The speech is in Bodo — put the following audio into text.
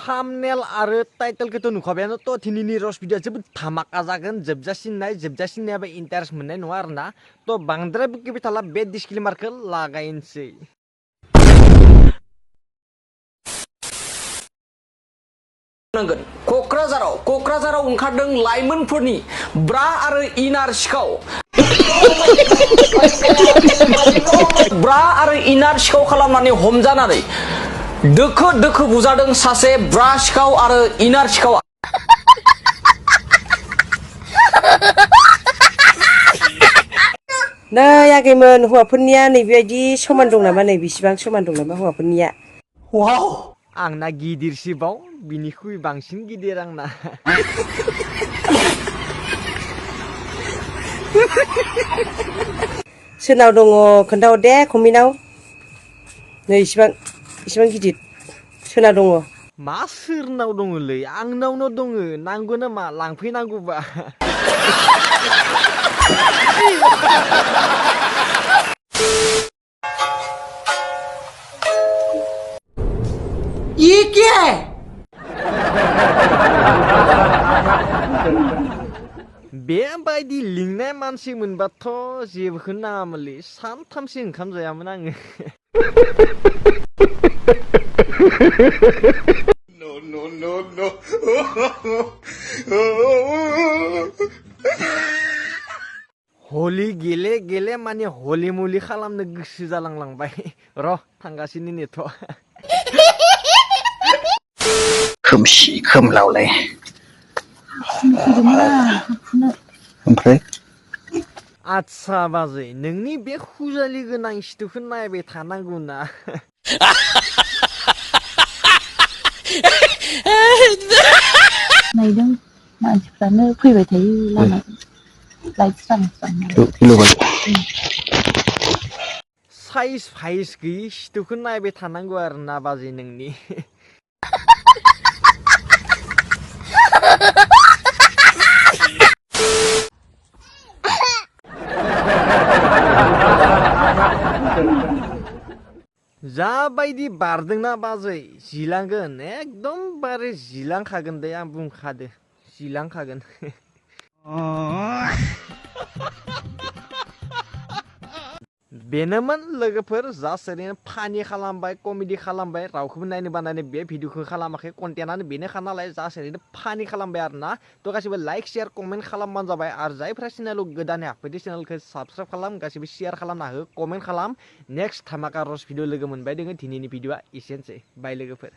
थाम्बनेल आरो टाइटेलखौथ' नुखाबायानो थ' दिनैनि रस भिडिअआ जोबोद धामाका जागोन जोबजासिननायाबो इन्टारेस्ट मोननाय नङा आरोना थ' बांद्राय बुकिबाय थाला बे डिसक्लेमारखौ लागायनोसै। क'क्राझाराव ओंखारदों लाइमोनफोरनि ब्रा आरो इनार सिखाव ब्रा आरो इनार सिखाव खालामनानै हमजानानै दोखो दोखो बुजादों सासे ब्रा सिखाव आरो इनार सिखावा। नै आगैमोन हौवाफोरनिया नैबेबायदि समान दं नामा नै बेसेबां समान दं नामा हौवाफोरनिया? वाव आंना गिदिरसिबाव बिनिख्रुइ बांसिन गिदिर आंना। सोरनाव दङ खोन्थाहर दे कमेन्टआव। नै इसिबां गिदिर सोरनाव दङ? मा सोरनाव दङलै आंनावनो दङ नांगौ नामा लांफैनांगौबा। ये क्या है? बेबायदि लिंनाय मानसि मोनबाथ' जेबोखौनो नाङामोनलै सानथामसो ओंखाम जायामोन आङो। No. हलि गेले गेले माने हलि मुलि खालामनो गोसो जालांबाय र' थांगासिनो नेथ'। खोमसि खोमलावलाय ओमफ्राय आदसा बाजै नोंनि बे खुजालि गोनां सिथुखौ नायबाय थानांगौ ना। नायदों मानसिफ्रानो फैबाय थायो लामाजों लाइट स्रां साइज फाइज गैयि सिथुखौ नायबाय थानांगौ आरो ना बाजै नोंनि। जाबायदि बारदोंना बाजै जिलांगोन एकदमबारे जिलांखागोन दे आं बुंखादो जिलांखागोन। बेनोमोन लोगोफोर जास्ट ओरैनो फानि खालामबाय कमेडि खालामबाय रावखौबो नायनो बानानै बे भिडिअखौ खालामाखै कन्टेन्टआनो बेनोखा नालाय जास्ट ओरैनो फानि खालामबाय आरो ना थ' गासिबो लाइक शेयार कमेन्ट खालामबानो जाबाय आरो जायफ्रा चेनेलाव गोदानै हाबफैदो चेनेलखौ साबसक्राइब खालाम गासिबो शेयार खालामना हो कमेन्ट खालाम नेक्स्ट धामाका रस भिडिअ लोगो मोनबाय दोङो दिनैनि भिडिअआ एसेनोसै बाय लोगोफोर।